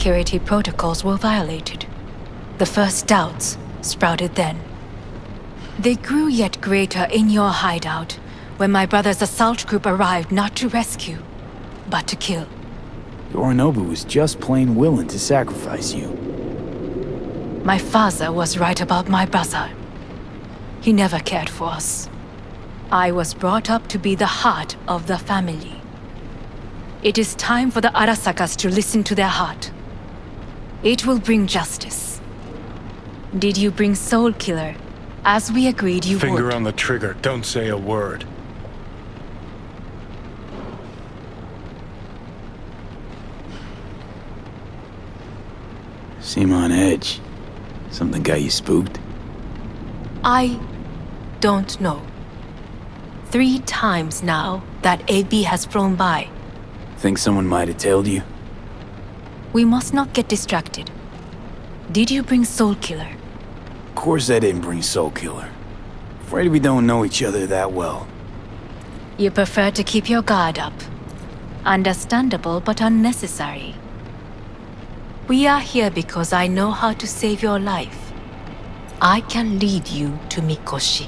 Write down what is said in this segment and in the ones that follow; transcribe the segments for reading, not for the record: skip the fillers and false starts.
security protocols were violated. The first doubts sprouted then. They grew yet greater in your hideout when my brother's assault group arrived not to rescue, but to kill. Yorinobu was just plain willing to sacrifice you. My father was right about my brother. He never cared for us. I was brought up to be the heart of the family. It is time for the Arasakas to listen to their heart. It will bring justice. Did you bring Soul Killer, as we agreed you would? Finger on the trigger, don't say a word. Seem on edge. Something got you spooked? I don't know. 3 times now that AB has flown by. Think someone might have tailed you? We must not get distracted. Did you bring Soul Killer? Of course I didn't bring Soul Killer. Afraid we don't know each other that well. You prefer to keep your guard up. Understandable but unnecessary. We are here because I know how to save your life. I can lead you to Mikoshi.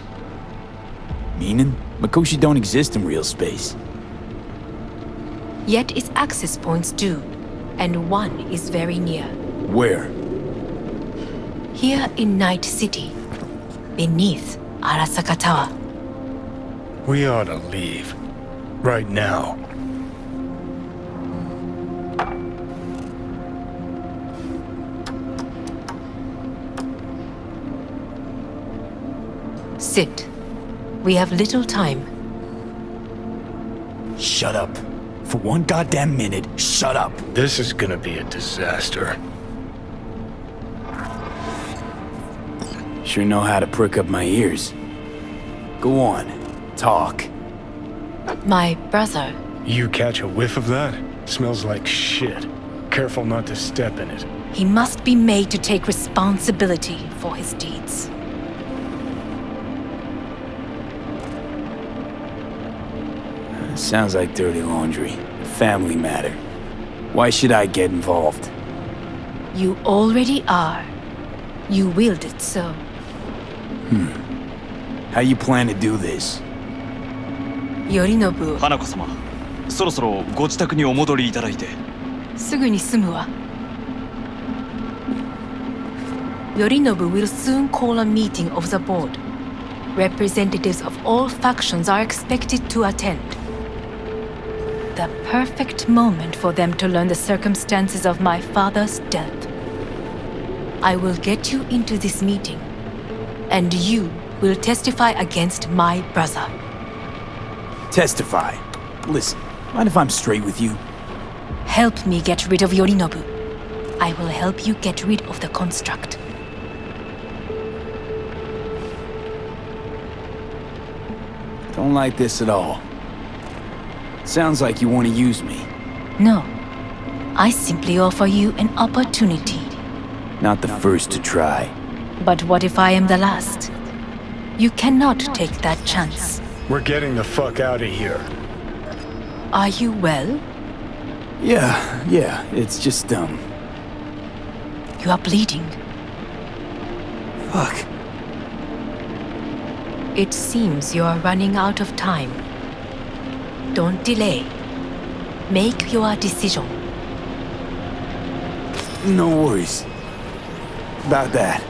Meaning? Mikoshi don't exist in real space. Yet its access points do, and one is very near. Where? Here in Night City, beneath Arasaka Tower. We ought to leave. Right now. Sit. We have little time. Shut up. For one goddamn minute, shut up. This is gonna be a disaster. Sure know how to prick up my ears. Go on, talk. My brother. You catch a whiff of that? Smells like shit. Careful not to step in it. He must be made to take responsibility for his deeds. Sounds like dirty laundry. A family matter. Why should I get involved? You already are. You willed it so. How you plan to do this? Yorinobu. 花子様、そろそろご自宅にお戻りいただいて。すぐに済むわ。Yorinobu will soon call a meeting of the board. Representatives of all factions are expected to attend. The perfect moment for them to learn the circumstances of my father's death. I will get you into this meeting, and you will testify against my brother. Testify. Listen, mind if I'm straight with you? Help me get rid of Yorinobu. I will help you get rid of the construct. Don't like this at all. Sounds like you want to use me. No. I simply offer you an opportunity. Not the first to try. But what if I am the last? You cannot take that chance. We're getting the fuck out of here. Are you well? Yeah, it's just, You are bleeding. Fuck. It seems you are running out of time. Don't delay. Make your decision. No worries. About that.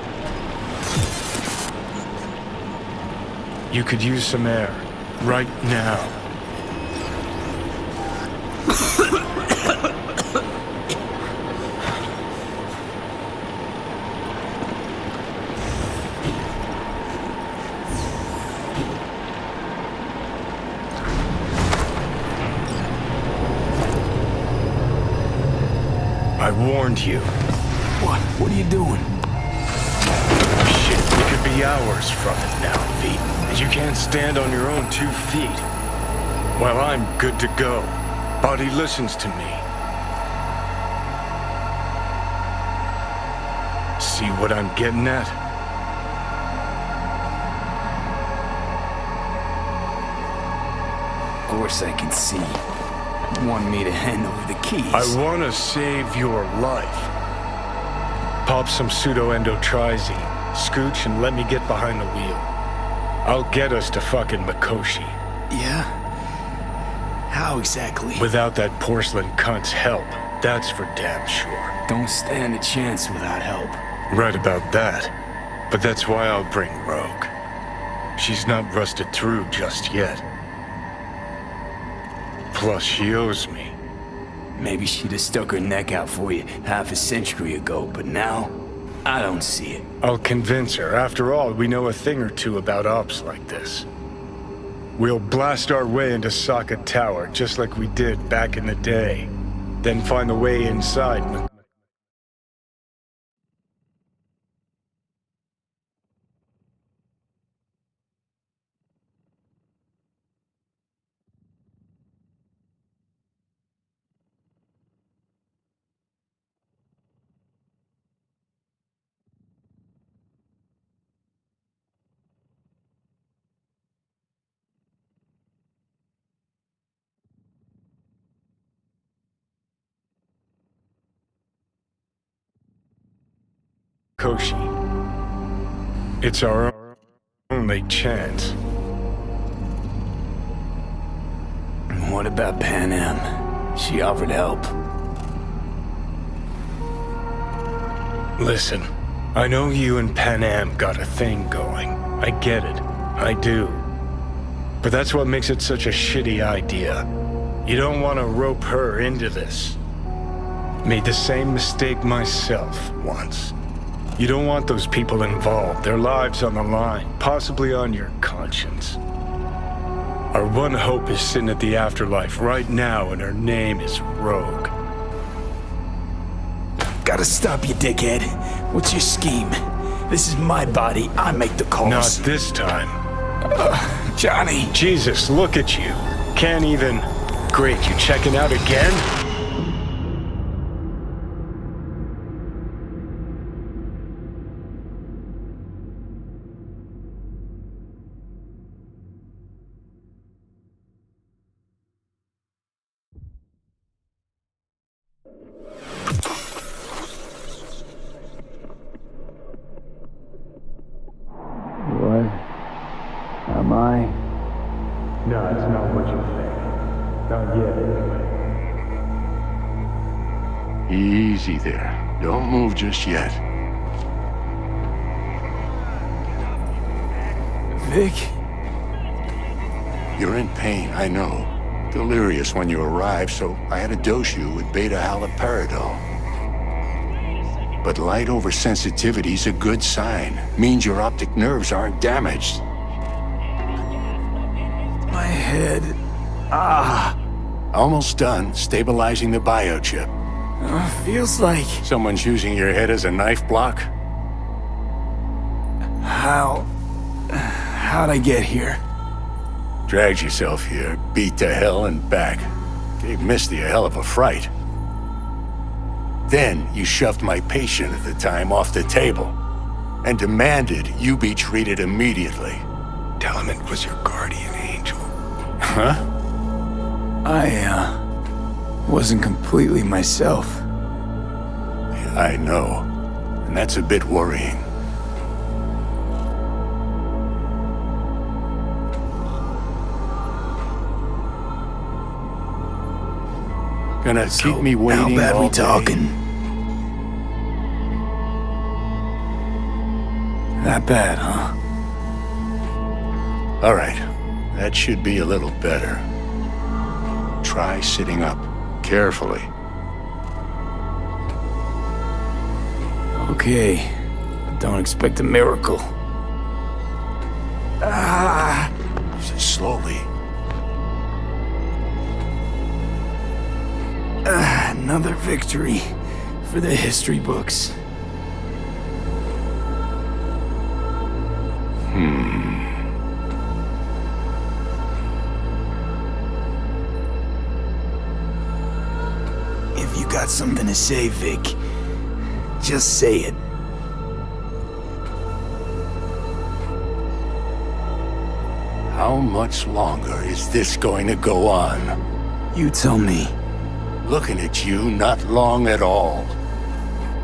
You could use some air. Right now. I warned you. What? What are you doing? Shit, we could be hours from it now, V. And you can't stand on your own 2 feet. Well, I'm good to go. Body listens to me. See what I'm getting at? Of course I can see. You want me to hand over the keys. I want to save your life. Pop some pseudo-endotrizine, scooch, and let me get behind the wheel. I'll get us to fucking Mikoshi. Yeah? How exactly? Without that porcelain cunt's help, that's for damn sure. Don't stand a chance without help. Right about that. But that's why I'll bring Rogue. She's not rusted through just yet. Plus, she owes me. Maybe she'd have stuck her neck out for you half a century ago, but now, I don't see it. I'll convince her. After all, we know a thing or two about ops like this. We'll blast our way into Sokka Tower, just like we did back in the day. Then find the way inside. Koshi. It's our only chance. What about Pan Am? She offered help. Listen, I know you and Pan Am got a thing going. I get it. I do. But that's what makes it such a shitty idea. You don't want to rope her into this. Made the same mistake myself once. You don't want those people involved, their lives on the line, possibly on your conscience. Our one hope is sitting at the afterlife right now, and her name is Rogue. Gotta stop you, dickhead. What's your scheme? This is my body. I make the calls. Not this time. Johnny. Jesus, look at you. Can't even... Great, you checking out again? What? Am I? No, it's not what you think. Not yet, anyway. Easy there. Don't move just yet. Vic? You're in pain, I know. Delirious when you arrived, so I had to dose you with beta-haloperidol. But light oversensitivity's a good sign. Means your optic nerves aren't damaged. My head. Almost done stabilizing the biochip. Feels like... Someone's using your head as a knife block? How'd I get here? Dragged yourself here, beat to hell and back. Gave Misty a hell of a fright. Then you shoved my patient at the time off the table and demanded you be treated immediately. Tell him it was your guardian angel. Huh? I wasn't completely myself. I know, and that's a bit worrying. Gonna keep me waiting. How bad all we day? talking? That bad, huh? All right, that should be a little better. Try sitting up, carefully. Okay, but don't expect a miracle. Slowly. Another victory for the history books. If you got something to say, Vic, just say it. How much longer is this going to go on? You tell me. Looking at you, not long at all.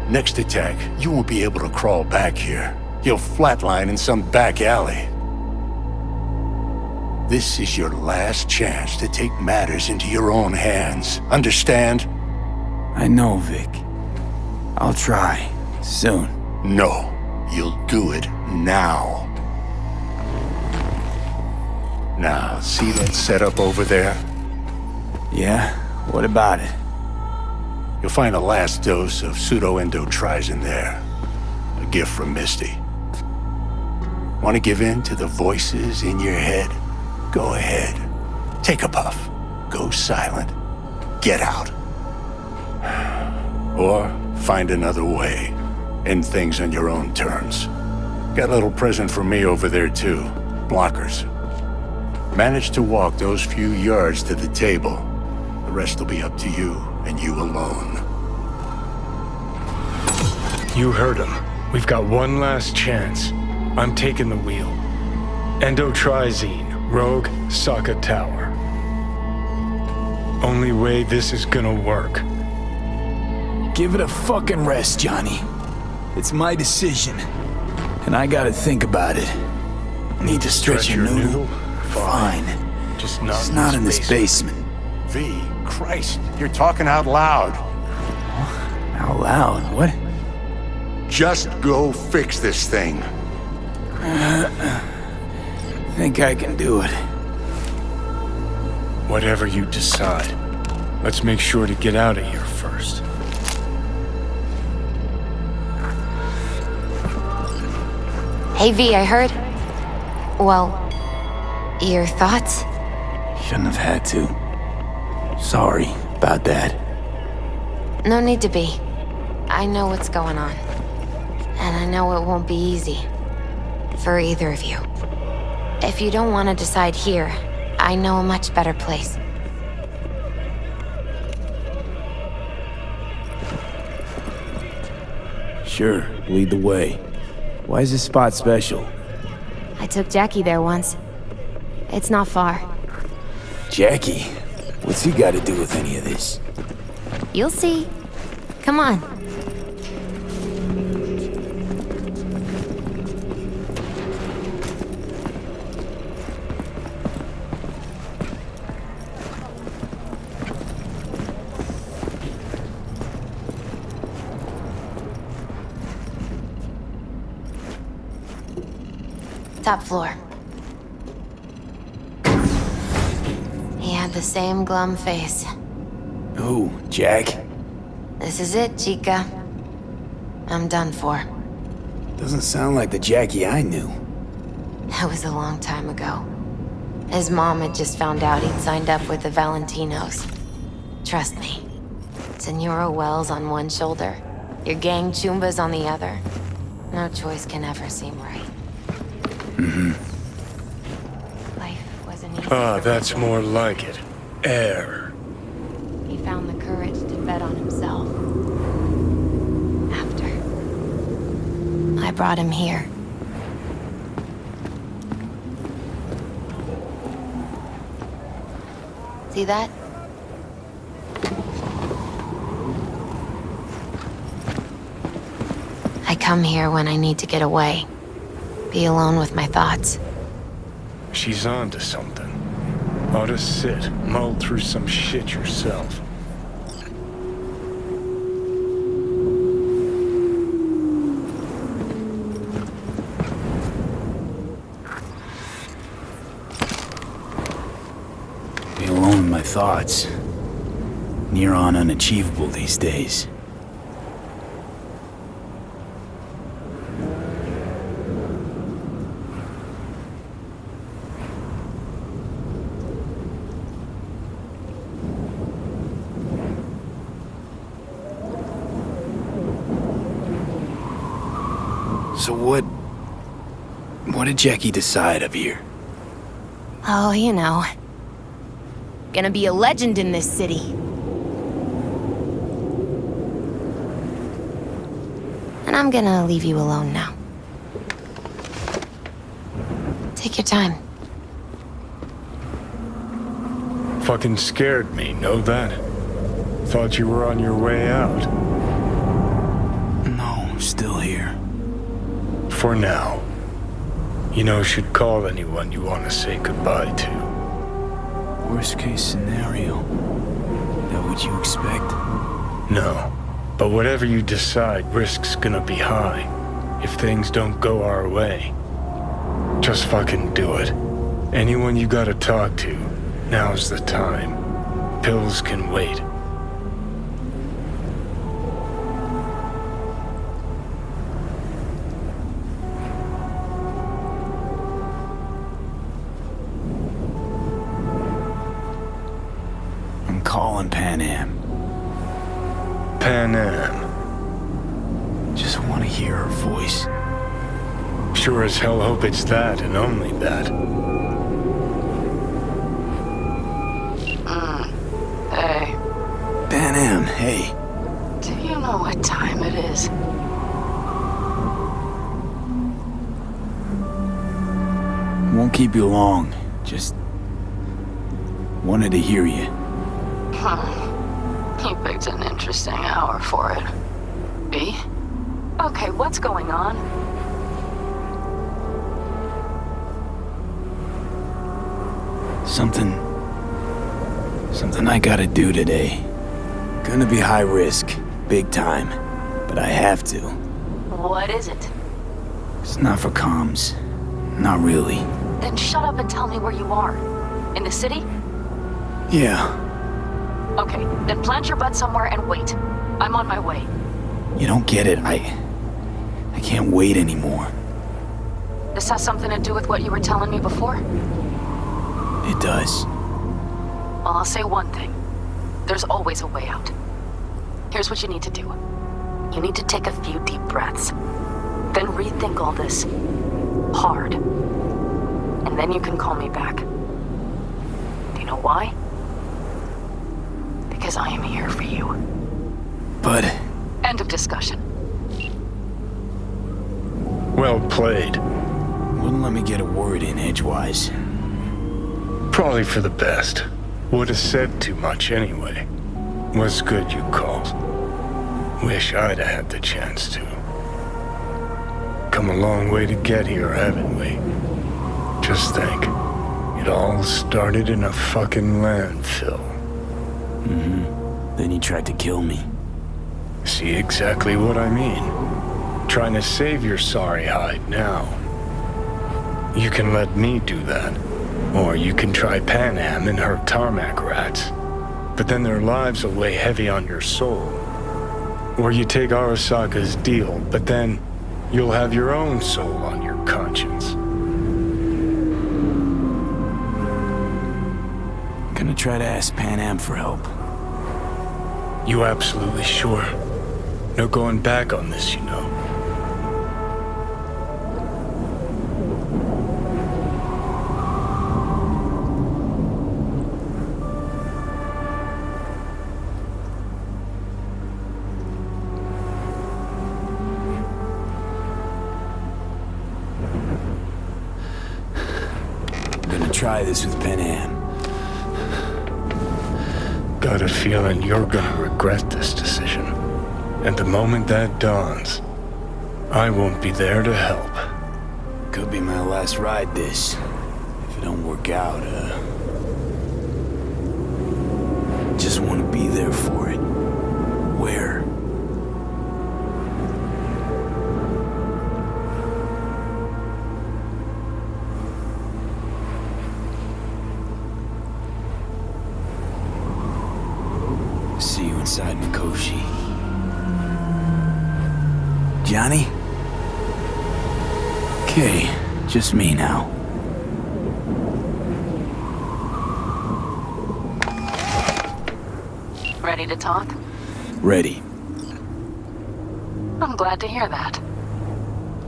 Next attack, you won't be able to crawl back here. You'll flatline in some back alley. This is your last chance to take matters into your own hands. Understand? I know, Vic. I'll try. Soon. No. You'll do it now. Now, see that setup over there? Yeah? What about it? You'll find a last dose of pseudo-endotrizin there. A gift from Misty. Want to give in to the voices in your head? Go ahead. Take a puff. Go silent. Get out. Or find another way. End things on your own terms. Got a little present for me over there too. Blockers. Manage to walk those few yards to the table. The rest will be up to you, and you alone. You heard him. We've got one last chance. I'm taking the wheel. Endotrizine, Rogue, Sokka Tower. Only way this is gonna work. Give it a fucking rest, Johnny. It's my decision. And I gotta think about it. Need to stretch your noodle? Fine. Just It's not in this basement. V, Christ, you're talking out loud. Out loud? What? Just go fix this thing. Think I can do it. Whatever you decide. Let's make sure to get out of here first. Hey V, I heard. Well, your thoughts? Shouldn't have had to. Sorry about that. No need to be. I know what's going on. And I know it won't be easy. For either of you. If you don't want to decide here, I know a much better place. Sure, lead the way. Why is this spot special? I took Jackie there once. It's not far. Jackie? What's he got to do with any of this? You'll see. Come on. Top floor. He had the same glum face. Who, Jack? This is it, Chica. I'm done for. Doesn't sound like the Jackie I knew. That was a long time ago. His mom had just found out he'd signed up with the Valentinos. Trust me. Senora Wells on one shoulder, your gang Chumbas on the other. No choice can ever seem right. Life wasn't easy. Ah, that's more like it. Air. He found the courage to bet on himself. After. I brought him here. See that? I come here when I need to get away. Be alone with my thoughts. She's on to something. Ought to sit, mull through some shit yourself. Be alone with my thoughts. Near on unachievable these days. So what did Jackie decide up here? Oh, you know. Gonna be a legend in this city. And I'm gonna leave you alone now. Take your time. Fucking scared me, know that? Thought you were on your way out. For now. You should call anyone you want to say goodbye to. Worst case scenario. That what you expect? No. But whatever you decide, risk's gonna be high. If things don't go our way. Just fucking do it. Anyone you gotta talk to, now's the time. Pills can wait. I'm calling Pan Am. Pan Am. Just want to hear her voice. Sure as hell hope it's that and only that. Hey. Pan Am, hey. Do you know what time it is? Won't keep you long. Just wanted to hear you. You picked an interesting hour for it. B? Okay, what's going on? Something I gotta do today. Gonna be high risk, big time, but I have to. What is it? It's not for comms. Not really. Then shut up and tell me where you are. In the city? Yeah. Okay, then plant your butt somewhere and wait. I'm on my way. You don't get it. I can't wait anymore. This has something to do with what you were telling me before? It does. Well, I'll say one thing. There's always a way out. Here's what you need to do. You need to take a few deep breaths. Then rethink all this. Hard. And then you can call me back. Do you know why? Because I am here for you. But... End of discussion. Well played. Wouldn't let me get a word in edgewise. Probably for the best. Would have said too much anyway. Was good you called. Wish I'd have had the chance to. Come a long way to get here, haven't we? Just think. It all started in a fucking landfill. Mm-hmm. Then you tried to kill me. See exactly what I mean. Trying to save your sorry hide now. You can let me do that. Or you can try Pan Am and her tarmac rats. But then their lives will weigh heavy on your soul. Or you take Arasaka's deal, but then you'll have your own soul on your conscience. Gonna try to ask Pan Am for help. You absolutely sure? No going back on this, you know. Try this with Pan Am. Got a feeling you're gonna regret this decision. And the moment that dawns, I won't be there to help. Could be my last ride this. If it don't work out, just want to be there for it. Where? See you inside Mikoshi. Johnny? Okay, just me now. Ready to talk? Ready. I'm glad to hear that.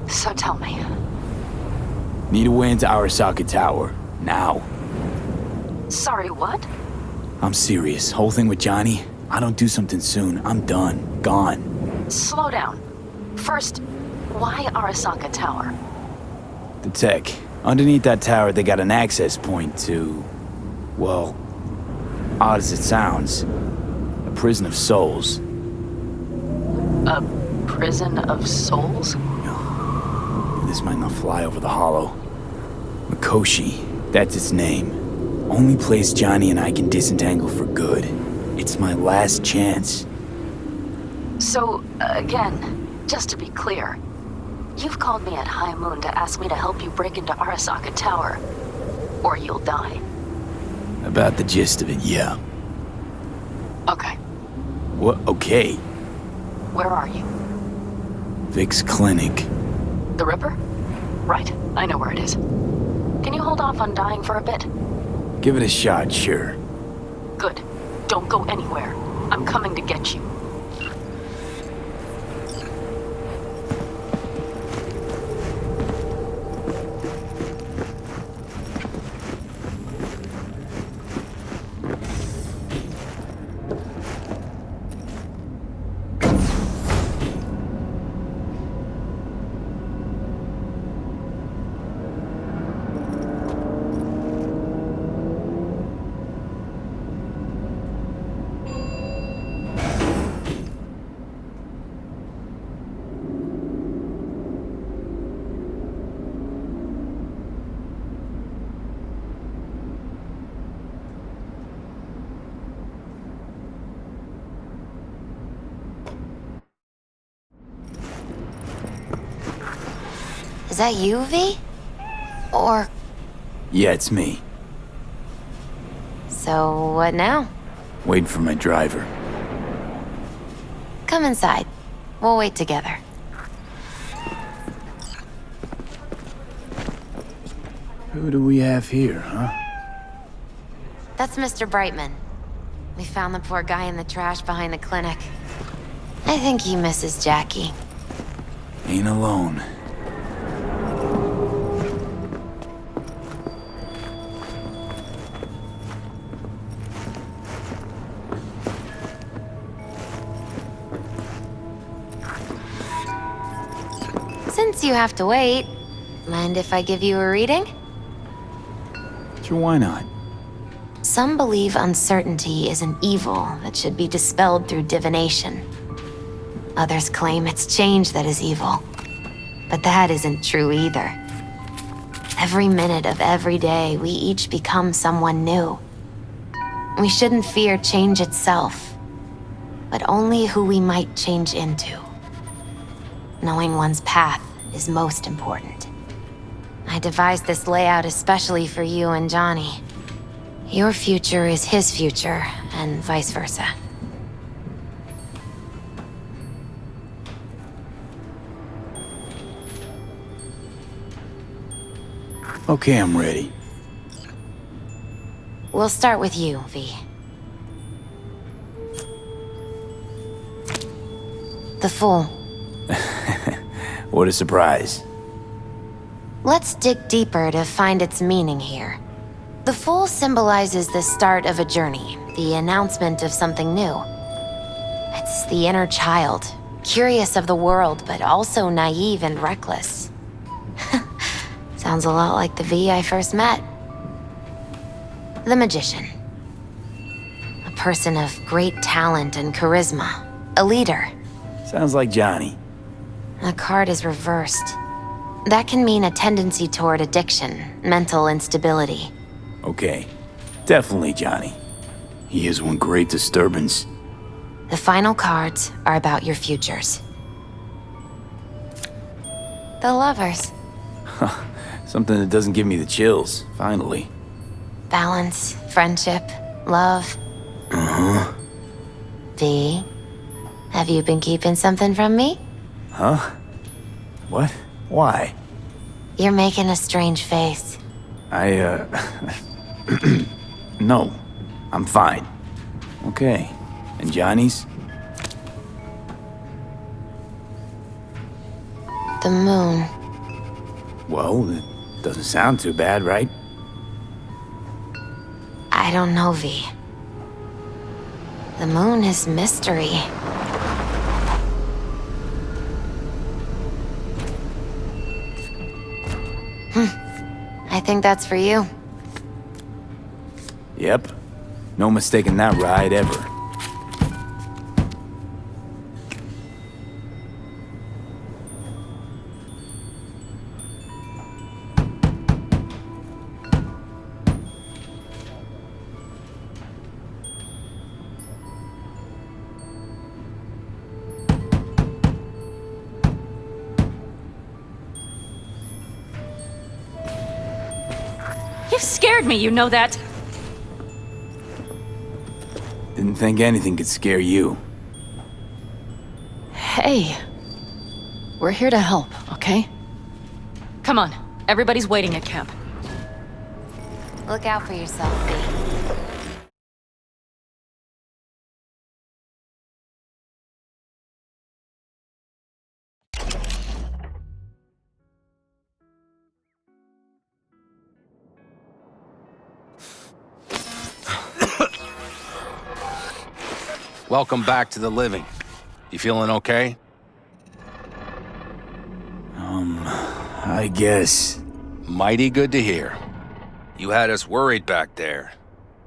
So tell me. Need a way into Arasaka Tower. Now. Sorry, what? I'm serious. Whole thing with Johnny, I don't do something soon, I'm done. Gone. Slow down. First, why Arasaka Tower? The tech. Underneath that tower, they got an access point to... well, odd as it sounds, a prison of souls. A prison of souls? This might not fly over the hollow. Mikoshi, that's its name. Only place Johnny and I can disentangle for good. It's my last chance. So, again, just to be clear, you've called me at high moon to ask me to help you break into Arasaka Tower, or you'll die. About the gist of it, yeah. Okay, What? Okay. where are you? Vic's clinic. The Ripper? Right, I know where it is. Can you hold off on dying for a bit? Give it a shot, sure. Good. Don't go anywhere. I'm coming to get you. Is that you, V? Or... Yeah, it's me. So, what now? Waiting for my driver. Come inside. We'll wait together. Who do we have here, huh? That's Mr. Brightman. We found the poor guy in the trash behind the clinic. I think he misses Jackie. Ain't alone. Since you have to wait, mind if I give you a reading? Sure, why not? Some believe uncertainty is an evil that should be dispelled through divination. Others claim it's change that is evil. But that isn't true either. Every minute of every day, we each become someone new. We shouldn't fear change itself, but only who we might change into. Knowing one's path is most important. I devised this layout especially for you and Johnny. Your future is his future, and vice versa. Okay, I'm ready. We'll start with you, V. The Fool. What a surprise. Let's dig deeper to find its meaning here. The Fool symbolizes the start of a journey, the announcement of something new. It's the inner child, curious of the world, but also naive and reckless. Sounds a lot like the V I first met. The Magician. A person of great talent and charisma. A leader. Sounds like Johnny. The card is reversed. That can mean a tendency toward addiction, mental instability. Okay. Definitely Johnny. He is one great disturbance. The final cards are about your futures. The Lovers. Something that doesn't give me the chills, finally. Balance, friendship, love. Uh-huh. V, have you been keeping something from me? Huh? What? Why? You're making a strange face. No. I'm fine. Okay. And Johnny's? The moon. Well, that doesn't sound too bad, right? I don't know, V. The moon is mystery. I think that's for you. Yep. No mistaking that ride ever. You've scared me, you know that. Didn't think anything could scare you. Hey. We're here to help, okay? Come on. Everybody's waiting at camp. Look out for yourself, V. Welcome back to the living. You feeling okay? I guess. Mighty good to hear. You had us worried back there.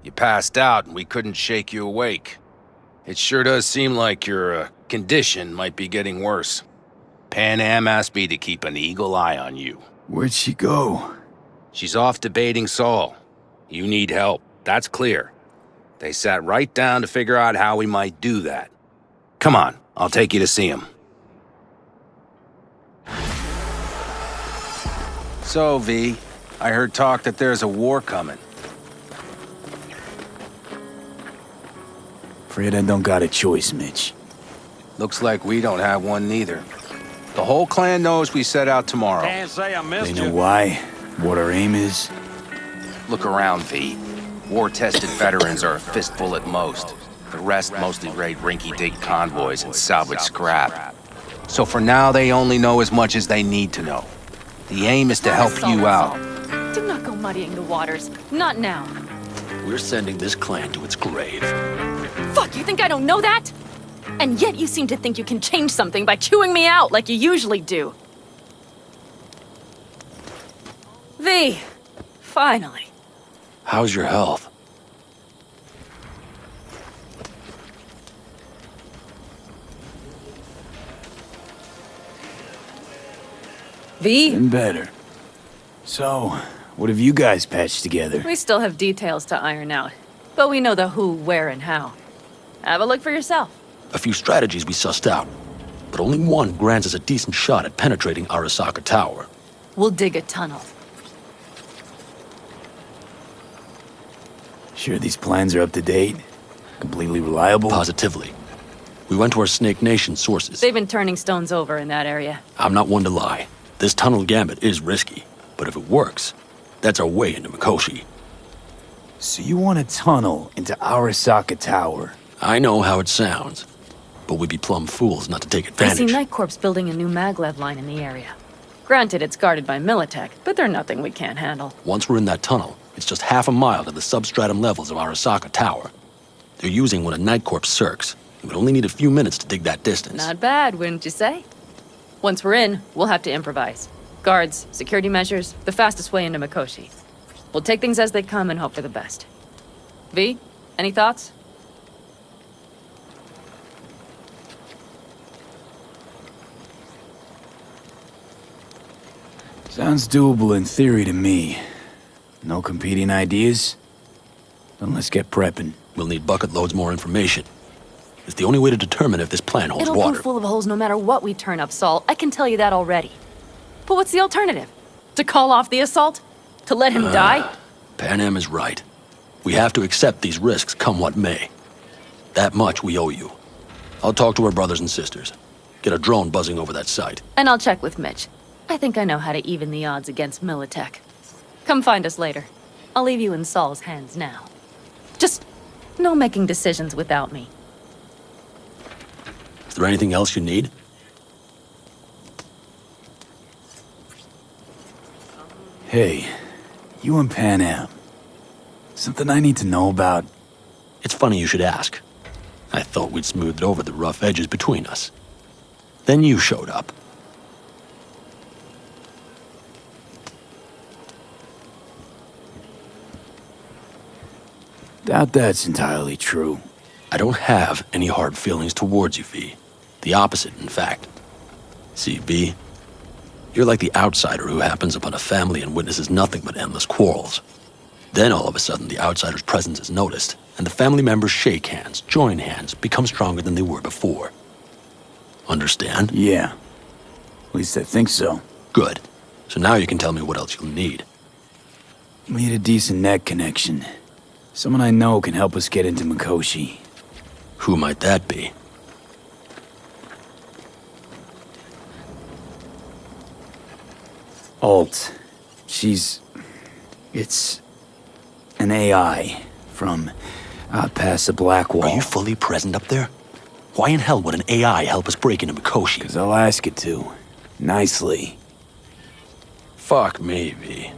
You passed out and we couldn't shake you awake. It sure does seem like your condition might be getting worse. Pan Am asked me to keep an eagle eye on you. Where'd she go? She's off debating Saul. You need help, that's clear. They sat right down to figure out how we might do that. Come on, I'll take you to see him. So, V, I heard talk that there's a war coming. Afraid I don't got a choice, Mitch. Looks like we don't have one neither. The whole clan knows we set out tomorrow. Can't say I missed They you. know why, what our aim is. Look around, V. War-tested veterans are a fistful at most. The rest mostly raid rinky-dink convoys and salvage scrap. So for now, they only know as much as they need to know. The aim is to help you out. Do not go muddying the waters. Not now. We're sending this clan to its grave. Fuck, you think I don't know that? And yet you seem to think you can change something by chewing me out like you usually do. V, finally. How's your health? V? Been better. So, what have you guys patched together? We still have details to iron out, but we know the who, where, and how. Have a look for yourself. A few strategies we sussed out, but only one grants us a decent shot at penetrating Arasaka Tower. We'll dig a tunnel. Sure these plans are up to date? Completely reliable? Positively. We went to our Snake Nation sources. They've been turning stones over in that area. I'm not one to lie. This tunnel gambit is risky, but if it works, that's our way into Mikoshi. So you want a tunnel into Arasaka Tower? I know how it sounds, but we'd be plumb fools not to take I see advantage. Night Corps building a new maglev line in the area. Granted, it's guarded by Militech, but they're nothing we can't handle. Once we're in that tunnel, it's just half a mile to the substratum levels of Arasaka Tower. They're using one of Night Corps' circs. It would only need a few minutes to dig that distance. Not bad, wouldn't you say? Once we're in, we'll have to improvise. Guards, security measures, the fastest way into Mikoshi. We'll take things as they come and hope for the best. V, any thoughts? Sounds doable in theory to me. No competing ideas? Then let's get prepping. We'll need bucket loads more information. It's the only way to determine if this plan holds It'll water. prove full of holes no matter what we turn up, Saul. I can tell you that already. But what's the alternative? To call off the assault? To let him die? Pan Am is right. We have to accept these risks come what may. That much we owe you. I'll talk to our brothers and sisters. Get a drone buzzing over that site. And I'll check with Mitch. I think I know how to even the odds against Militech. Come find us later. I'll leave you in Saul's hands now. Just no making decisions without me. Is there anything else you need? Hey, you and Pan Am. Something I need to know about? It's funny you should ask. I thought we'd smoothed over the rough edges between us. Then you showed up. Doubt that's entirely true. I don't have any hard feelings towards you, V. The opposite, in fact. See, V, you're like the outsider who happens upon a family and witnesses nothing but endless quarrels. Then all of a sudden the outsider's presence is noticed, and the family members shake hands, join hands, become stronger than they were before. Understand? Yeah. At least I think so. Good. So now you can tell me what else you'll need. We need a decent net connection. Someone I know can help us get into Mikoshi. Who might that be? Alt. It's an AI from past the Black Wall. Are you fully present up there? Why in hell would an AI help us break into Mikoshi? 'Cause I'll ask it to. Nicely. Fuck me, V.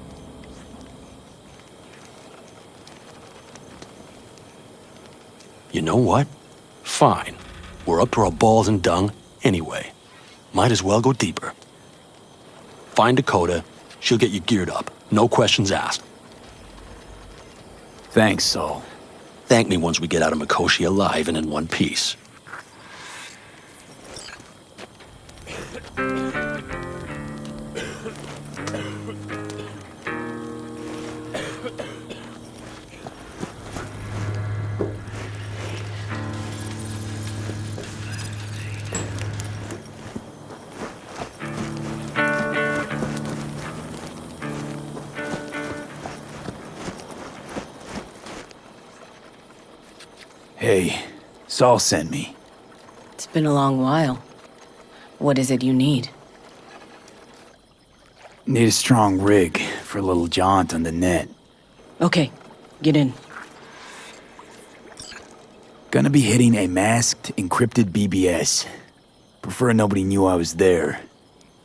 You know what? Fine. We're up to our balls in dung anyway. Might as well go deeper. Find Dakota. She'll get you geared up. No questions asked. Thanks, Saul. Thank me once we get out of Mikoshi alive and in one piece. Hey, Saul sent me. It's been a long while. What is it you need? Need a strong rig for a little jaunt on the net. Okay, get in. Gonna be hitting a masked, encrypted BBS. Prefer nobody knew I was there.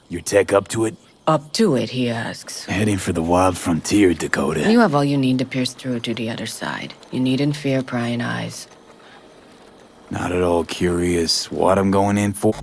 Your tech up to it? Up to it, he asks. Heading for the wild frontier, Dakota. You have all you need to pierce through to the other side. You needn't fear prying eyes. Not at all curious what I'm going in for.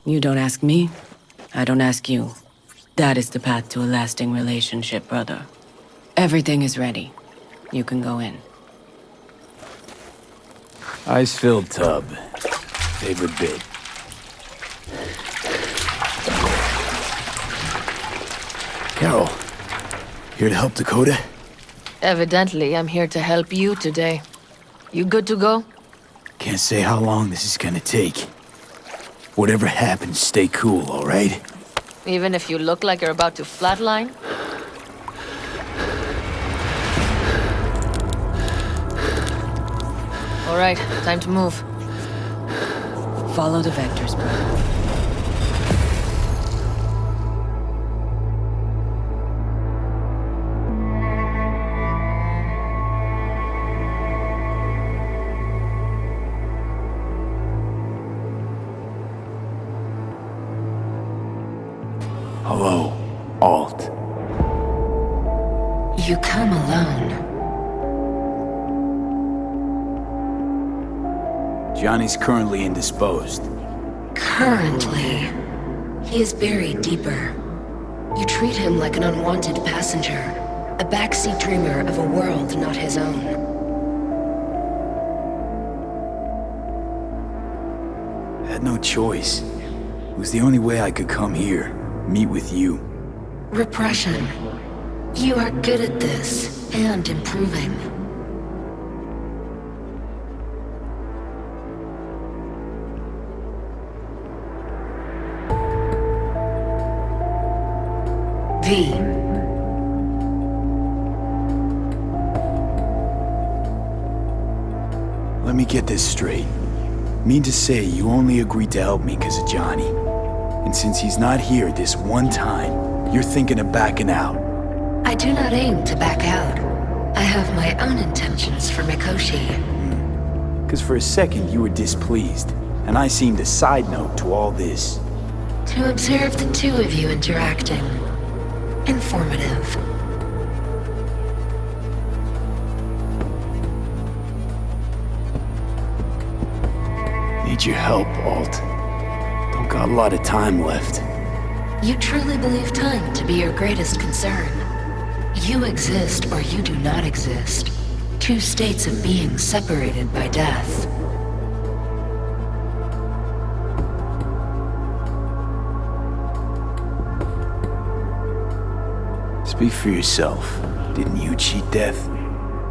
You don't ask me, I don't ask you. That is the path to a lasting relationship, brother. Everything is ready. You can go in. Ice-filled tub. Favorite bit. Carol, here to help Dakota? Evidently, I'm here to help you today. You good to go? Can't say how long this is gonna take. Whatever happens, stay cool, all right? Even if you look like you're about to flatline? All right, time to move. Follow the vectors, brother. Hello, Alt. You come alone. Johnny's currently indisposed. Currently, he is buried deeper. You treat him like an unwanted passenger, a backseat dreamer of a world not his own. Had no choice. It was the only way I could come here, meet with you. Repression. You are good at this, and improving. V. Let me get this straight. Mean to say you only agreed to help me because of Johnny. And since he's not here this one time, you're thinking of backing out. I do not aim to back out. I have my own intentions for Mikoshi. Because for a second you were displeased, and I seemed a side note to all this. To observe the two of you interacting. Informative. Need your help, Alt. Don't got a lot of time left. You truly believe time to be your greatest concern. You exist or you do not exist. Two states of being separated by death. Speak for yourself. Didn't you cheat death?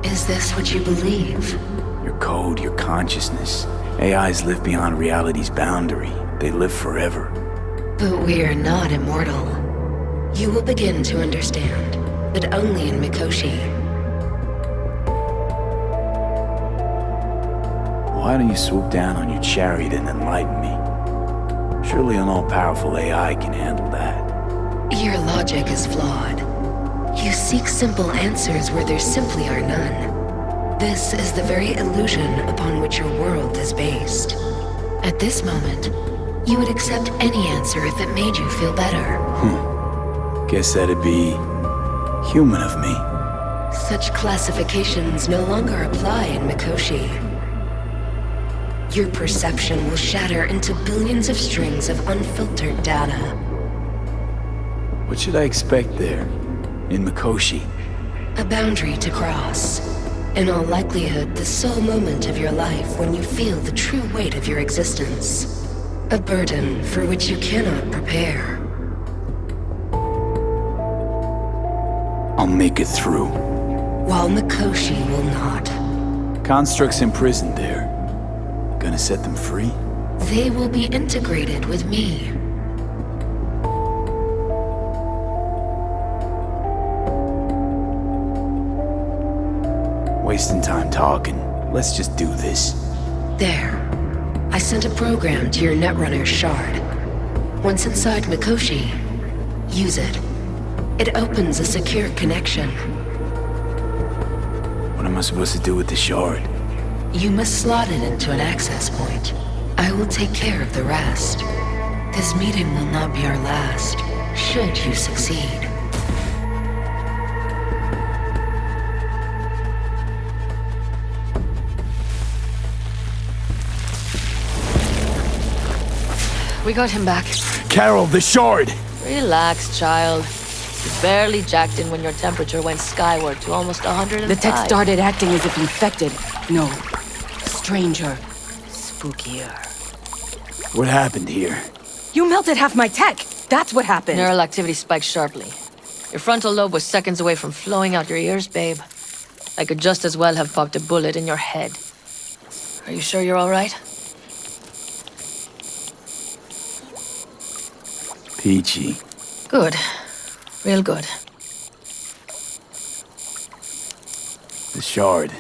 Is this what you believe? Your code, your consciousness. AIs live beyond reality's boundary. They live forever. But we are not immortal. You will begin to understand, but only in Mikoshi. Why don't you swoop down on your chariot and enlighten me? Surely an all-powerful AI can handle that. Your logic is flawed. You seek simple answers where there simply are none. This is the very illusion upon which your world is based. At this moment, you would accept any answer if it made you feel better. Guess that'd be human of me. Such classifications no longer apply in Mikoshi. Your perception will shatter into billions of strings of unfiltered data. What should I expect there, in Mikoshi? A boundary to cross. In all likelihood, the sole moment of your life when you feel the true weight of your existence. A burden for which you cannot prepare. I'll make it through. While Mikoshi will not. Constructs imprisoned there. Gonna set them free? They will be integrated with me. Wasting time talking. Let's just do this. There. I sent a program to your Netrunner's shard. Once inside Mikoshi, use it. It opens a secure connection. What am I supposed to do with the shard? You must slot it into an access point. I will take care of the rest. This meeting will not be our last, should you succeed. We got him back. Carol, the shard! Relax, child. You barely jacked in when your temperature went skyward to almost 105. The tech started acting as if infected. No. Stranger. Spookier. What happened here? You melted half my tech! That's what happened! Neural activity spiked sharply. Your frontal lobe was seconds away from flowing out your ears, babe. I could just as well have popped a bullet in your head. Are you sure you're all right? Peachy. Good. Real good. The shard.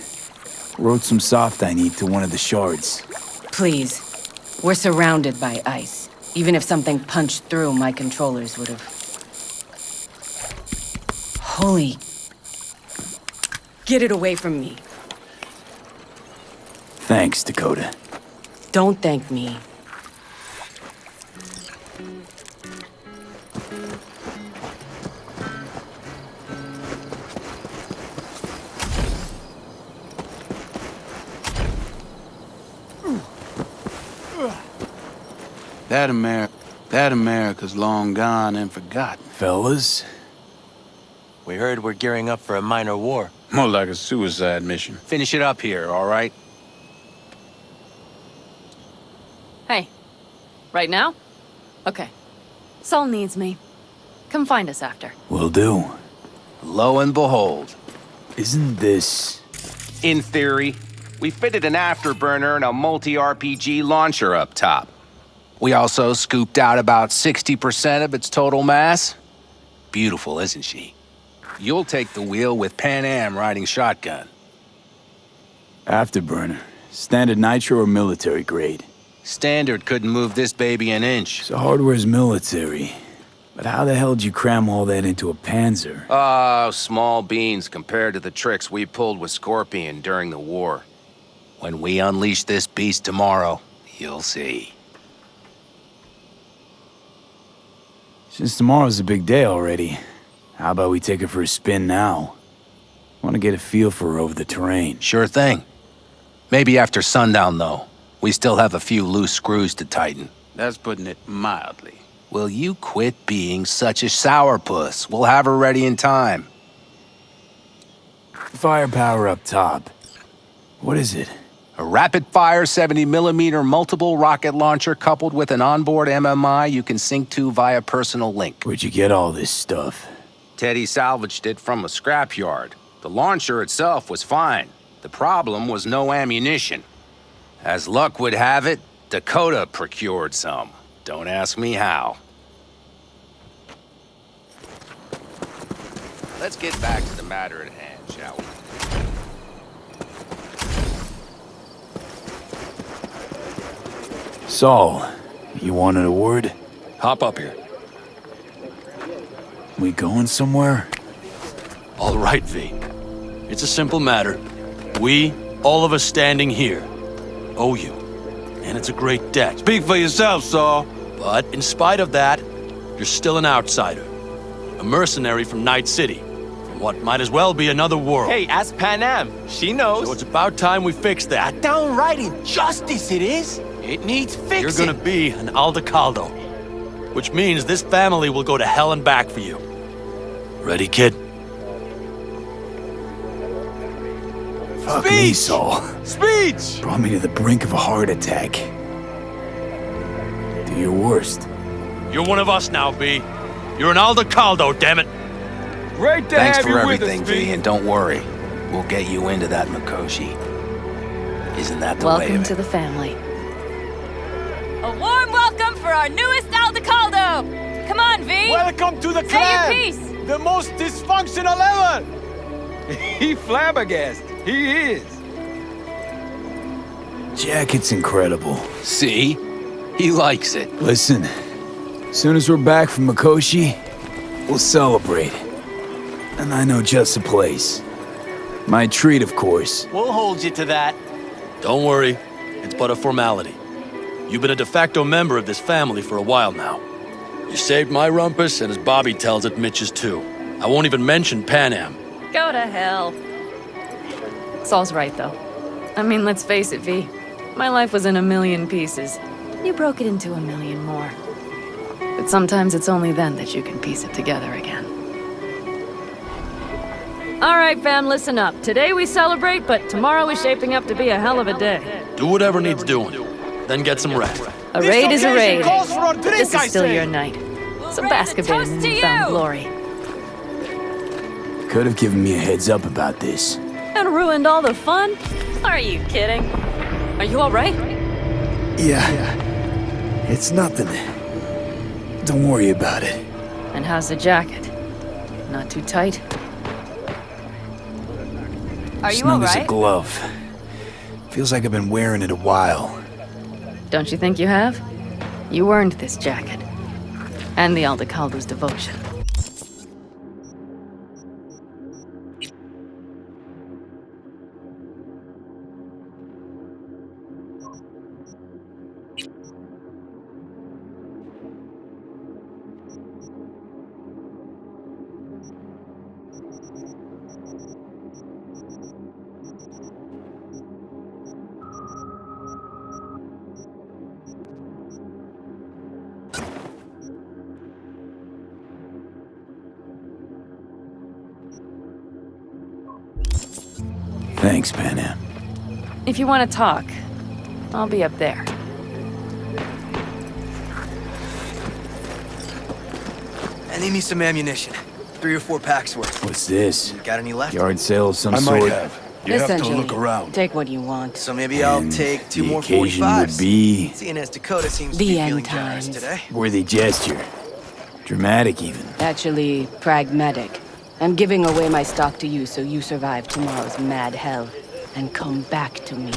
Wrote some soft I need to one of the shards. Please. We're surrounded by ice. Even if something punched through, my controllers would have... Holy... Get it away from me. Thanks, Dakota. Don't thank me. That America's long gone and forgotten. Fellas? We heard we're gearing up for a minor war. More like a suicide mission. Finish it up here, all right? Hey. Right now? Okay. Sol needs me. Come find us after. Will do. Lo and behold. Isn't this... In theory, we fitted an afterburner and a multi-RPG launcher up top. We also scooped out about 60% of its total mass. Beautiful, isn't she? You'll take the wheel with Pan Am riding shotgun. Afterburner. Standard nitro or military grade? Standard couldn't move this baby an inch. So hardware's military. But how the hell did you cram all that into a Panzer? Oh, small beans compared to the tricks we pulled with Scorpion during the war. When we unleash this beast tomorrow, you'll see. Since tomorrow's a big day already, how about we take her for a spin now? Want to get a feel for her over the terrain. Sure thing. Maybe after sundown, though. We still have a few loose screws to tighten. That's putting it mildly. Will you quit being such a sourpuss? We'll have her ready in time. Firepower up top. What is it? A rapid-fire 70mm multiple rocket launcher coupled with an onboard MMI you can sync to via personal link. Where'd you get all this stuff? Teddy salvaged it from a scrapyard. The launcher itself was fine. The problem was no ammunition. As luck would have it, Dakota procured some. Don't ask me how. Let's get back to the matter at hand, shall we? Saul, you wanted a word? Hop up here. We going somewhere? All right, V. It's a simple matter. We, all of us standing here, owe you. And it's a great debt. Speak for yourself, Saul. But in spite of that, you're still an outsider. A mercenary from Night City. From what might as well be another world. Hey, ask Pan Am. She knows. So it's about time we fix that. A downright injustice it is. It needs fixing. You're gonna be an Aldecaldo. Which means this family will go to hell and back for you. Ready, kid? Fuck me, Saul. Speech! Brought me to the brink of a heart attack. Do your worst. You're one of us now, V. You're an Aldecaldo, damn it. Great to Thanks have for you everything, with us, V, and don't worry. We'll get you into that Mikoshi. Isn't that the way Welcome of to it? the family. A warm welcome for our newest Aldecaldo! Come on, V! Welcome to the Say clan! your piece! The most dysfunctional ever! He flabbergasted. He is. Jacket's incredible. See? He likes it. Listen, as soon as we're back from Mikoshi, we'll celebrate. And I know just the place. My treat, of course. We'll hold you to that. Don't worry. It's but a formality. You've been a de facto member of this family for a while now. You saved my rumpus, and as Bobby tells it, Mitch's too. I won't even mention Pan Am. Go to hell. Saul's right, though. I mean, let's face it, V. My life was in a million pieces. You broke it into a million more. But sometimes it's only then that you can piece it together again. All right, fam, listen up. Today we celebrate, but tomorrow is shaping up to be a hell of a day. Do whatever needs doing. Then get some rest. A raid is a raid. Calls for a drink, This is I still say. your night. So bask a bit in the newfound glory. Could have given me a heads up about this. And ruined all the fun? Are you kidding? Are you all right? Yeah. It's nothing. Don't worry about it. And how's the jacket? Not too tight? Are you Snug all as a right? glove. Feels like I've been wearing it a while. Don't you think you have? You earned this jacket. And the Aldecaldo's devotion. Thanks, Pan Am. If you want to talk, I'll be up there. I need me some ammunition. 3 or 4 packs worth. What's this? Got any left? Yard sale of some I sort? might have. You have to Essentially, look around. take what you want. So maybe I'll take 2 the more occasion 45s. would be Seeing as Dakota seems to The be end feeling generous times. today. worthy gesture. Dramatic, even. Actually, pragmatic. I'm giving away my stock to you so you survive tomorrow's mad hell and come back to me.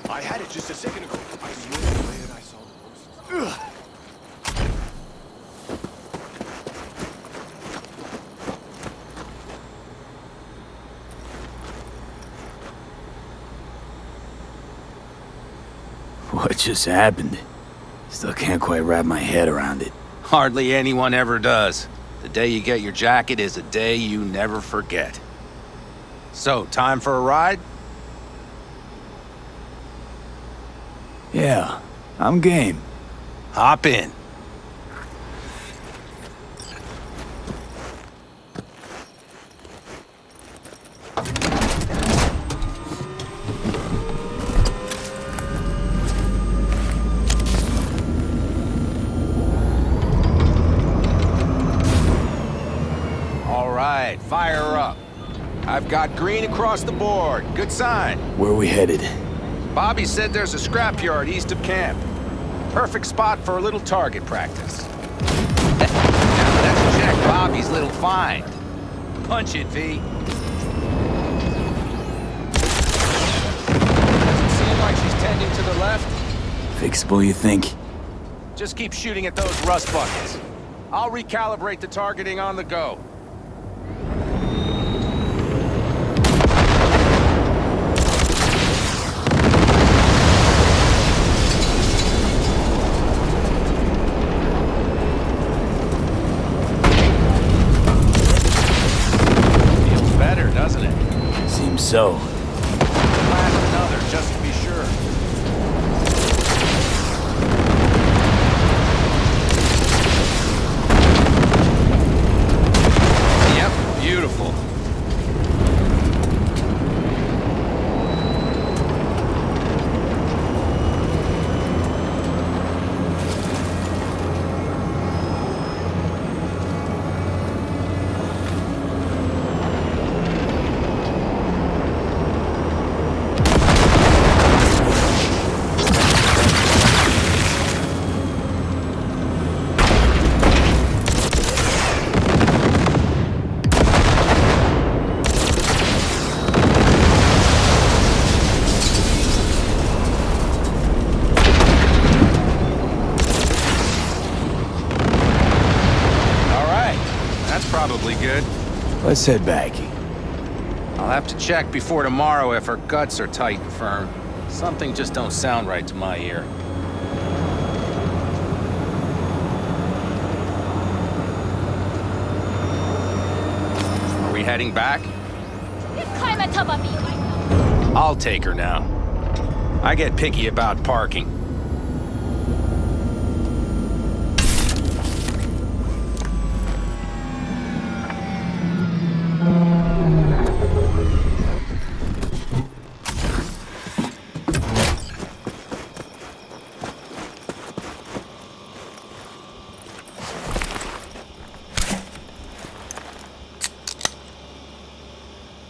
I had it just a second ago. I swear to the way that I saw the post. What just happened? Still can't quite wrap my head around it. Hardly anyone ever does. The day you get your jacket is a day you never forget. So, time for a ride? Yeah, I'm game. Hop in. All right, fire up. I've got green across the board. Good sign. Where are we headed? Bobby said there's a scrapyard east of camp. Perfect spot for a little target practice. Now let's check Bobby's little find. Punch it, V. Doesn't seem like she's tending to the left. Fixable, you think? Just keep shooting at those rust buckets. I'll recalibrate the targeting on the go. So. Blast another, just to be sure. Yep, beautiful. Probably good. Let's head back. I'll have to check before tomorrow if her guts are tight and firm. Something just don't sound right to my ear. Are we heading back? I'll take her now. I get picky about parking.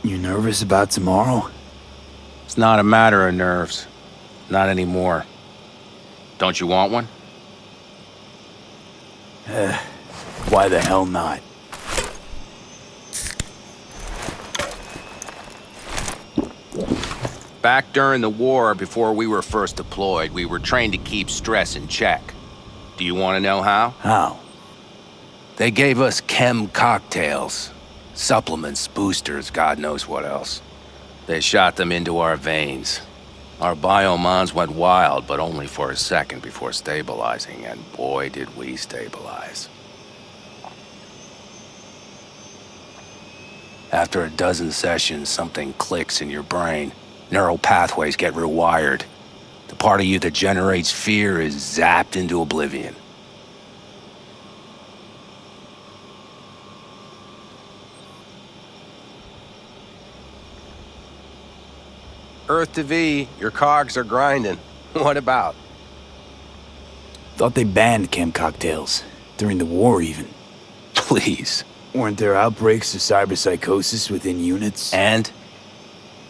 You nervous about tomorrow? It's not a matter of nerves. Not anymore. Don't you want one? Why the hell not? Back during the war, before we were first deployed, we were trained to keep stress in check. Do you want to know how? How? They gave us chem cocktails. Supplements, boosters, God knows what else. They shot them into our veins. Our biomons went wild, but only for a second before stabilizing, and boy did we stabilize. After a dozen sessions, something clicks in your brain. Neural pathways get rewired. The part of you that generates fear is zapped into oblivion. Earth to V, your cogs are grinding. What about? Thought they banned chem cocktails. During the war, even. Please. Weren't there outbreaks of cyberpsychosis within units? And?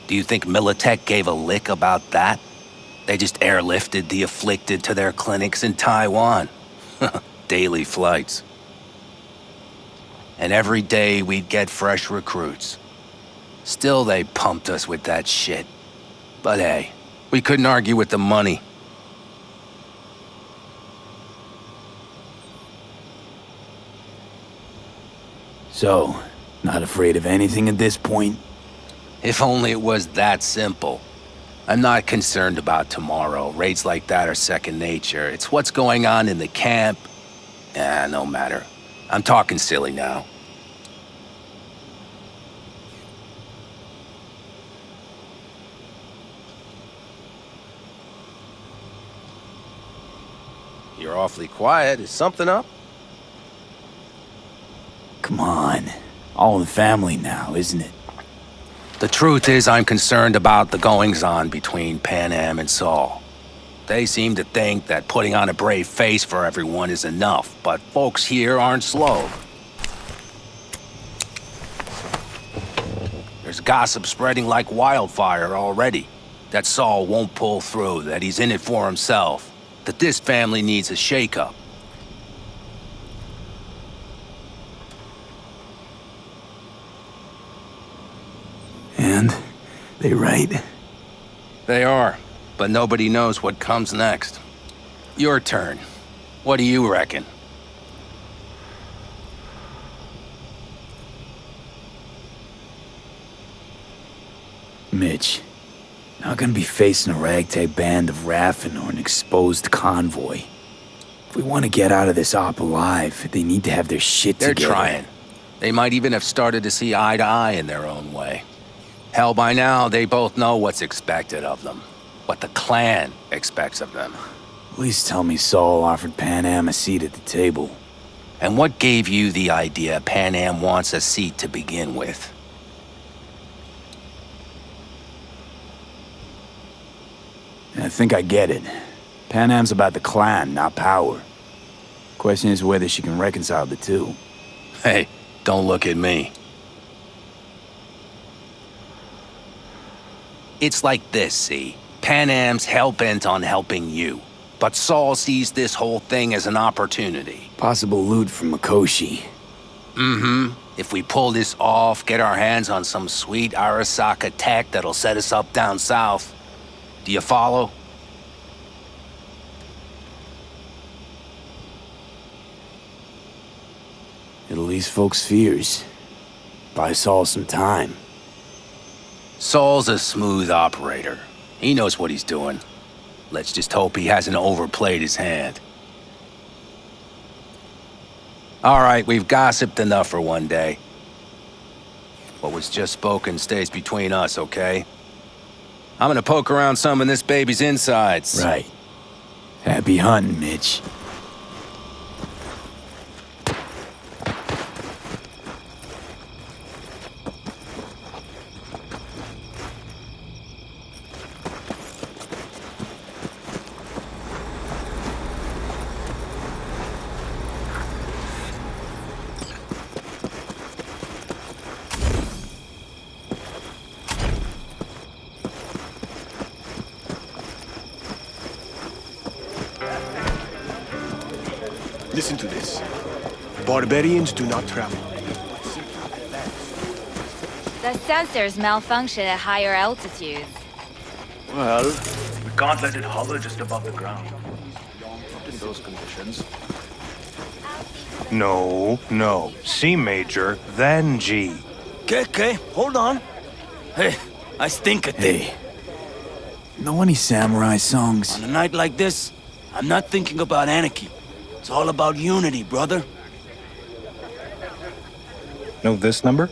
Do you think Militech gave a lick about that? They just airlifted the afflicted to their clinics in Taiwan. Daily flights. And every day we'd get fresh recruits. Still they pumped us with that shit. But hey, we couldn't argue with the money. So, not afraid of anything at this point? If only it was that simple. I'm not concerned about tomorrow. Raids like that are second nature. It's what's going on in the camp. No matter. I'm talking silly now. You're awfully quiet. Is something up? Come on. All in the family now, isn't it? The truth is, I'm concerned about the goings-on between Pan Am and Saul. They seem to think that putting on a brave face for everyone is enough, but folks here aren't slow. There's gossip spreading like wildfire already. That Saul won't pull through, that he's in it for himself, that this family needs a shake-up. And? They right? They are, but nobody knows what comes next. Your turn. What do you reckon? Mitch, not gonna be facing a ragtag band of Raffin or an exposed convoy. If we want to get out of this op alive, they need to have their shit together. They're trying. They might even have started to see eye to eye in their own way. Hell, by now, they both know what's expected of them. What the clan expects of them. Please tell me Saul offered Pan Am a seat at the table. And what gave you the idea Pan Am wants a seat to begin with? I think I get it. Pan Am's about the clan, not power. Question is whether she can reconcile the two. Hey, don't look at me. It's like this, see? Pan Am's hell-bent on helping you. But Saul sees this whole thing as an opportunity. Possible loot from Mikoshi. Mm-hmm. If we pull this off, get our hands on some sweet Arasaka tech that'll set us up down south. Do you follow? It'll ease folks' fears. Buy Saul some time. Saul's a smooth operator. He knows what he's doing. Let's just hope he hasn't overplayed his hand. All right, we've gossiped enough for one day. What was just spoken stays between us, okay? I'm gonna poke around some of this baby's insides. Right. Happy hunting, Mitch. Listen to this. Barbarians do not travel. The sensors malfunction at higher altitudes. Well, we can't let it hover just above the ground. Not in those conditions. No. C major, then G. Okay, hold on. Hey, I stink at Hey, know any samurai songs? On a night like this, I'm not thinking about anarchy. It's all about unity, brother. Know this number?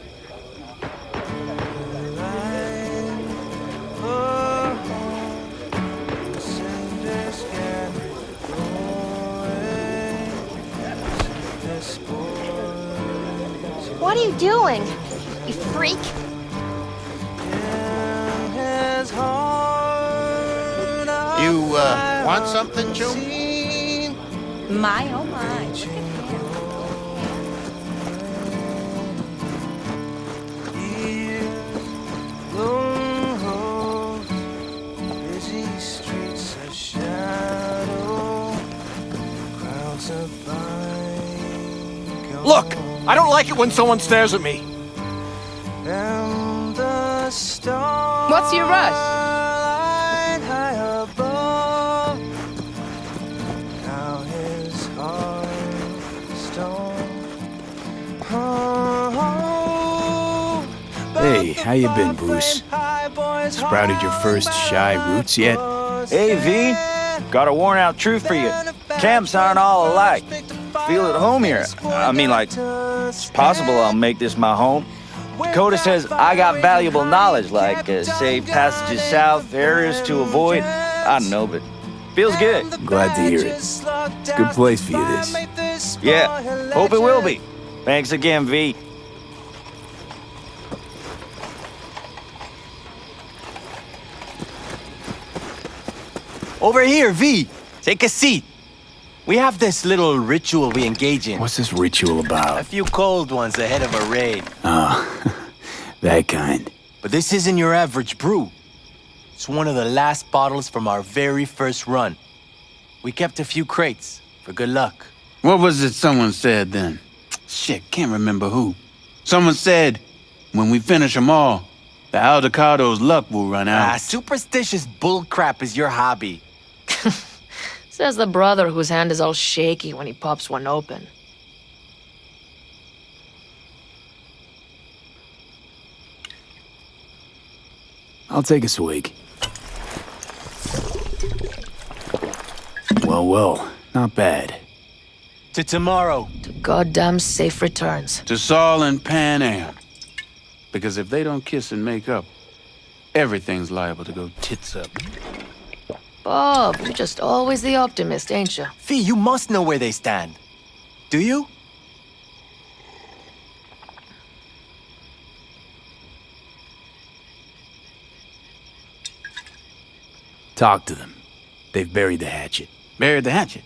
What are you doing, you freak? You, want something, Joe? My, oh my. Look at him. Look, I don't like it when someone stares at me. What's your rush? Hey, how you been, Bruce? Sprouted your first shy roots yet? Hey, V. Got a worn-out truth for you. Camps aren't all alike. Feel at home here. I mean, like, it's possible I'll make this my home. Dakota says I got valuable knowledge, like safe passages south, areas to avoid. I don't know, but feels good. Glad to hear it. It's a good place for you, this. Yeah, hope it will be. Thanks again, V. Over here, V. Take a seat. We have this little ritual we engage in. What's this ritual about? A few cold ones ahead of a raid. Oh, that kind. But this isn't your average brew. It's one of the last bottles from our very first run. We kept a few crates for good luck. What was it someone said then? Shit, can't remember who. Someone said, when we finish them all, the Aldecado's luck will run out. Superstitious bullcrap is your hobby. Says the brother whose hand is all shaky when he pops one open. I'll take a swig. Well, not bad. To tomorrow. To goddamn safe returns. To Saul and Pan Am. Because if they don't kiss and make up, everything's liable to go tits up. Bob, you're just always the optimist, ain't you? Fee, you must know where they stand. Do you? Talk to them. They've buried the hatchet. Buried the hatchet?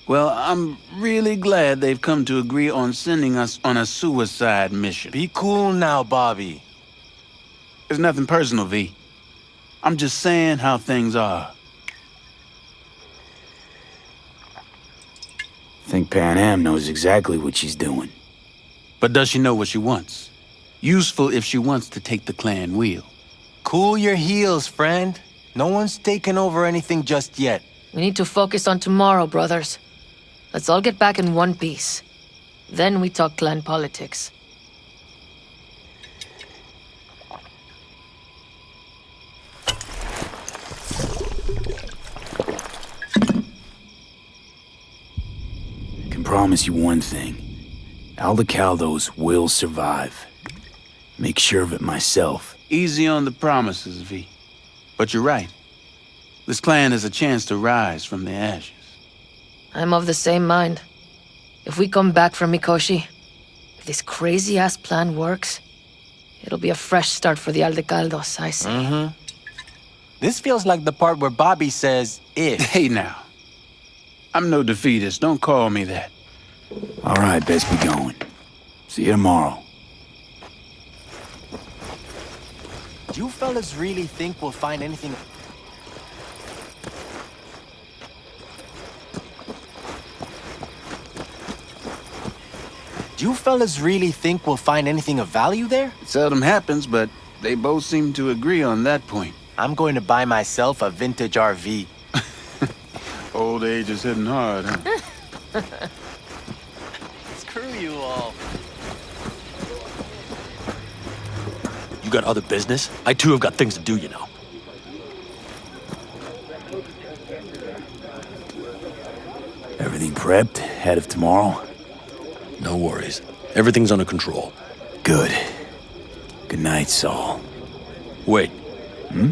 Well, I'm really glad they've come to agree on sending us on a suicide mission. Be cool now, Bobby. It's nothing personal, V. I'm just saying how things are. I think Pan Am knows exactly what she's doing. But does she know what she wants? Useful if she wants to take the clan wheel. Cool your heels, friend. No one's taken over anything just yet. We need to focus on tomorrow, brothers. Let's all get back in one piece. Then we talk clan politics. Can promise you one thing. Aldecaldos will survive. Make sure of it myself. Easy on the promises, V. But you're right. This clan has a chance to rise from the ashes. I'm of the same mind. If we come back from Mikoshi, if this crazy-ass plan works, it'll be a fresh start for the Aldecaldos, I say. Mm-hmm. This feels like the part where Bobby says, if. Hey now. I'm no defeatist, don't call me that. All right, best be going. See you tomorrow. Do you fellas really think we'll find anything? Do you fellas really think we'll find anything of value there? It seldom happens, but they both seem to agree on that point. I'm going to buy myself a vintage RV. Old age is hitting hard, huh? Screw you all. You got other business? I too have got things to do, you know. Everything prepped ahead of tomorrow? No worries. Everything's under control. Good. Good night, Saul. Wait. Hmm?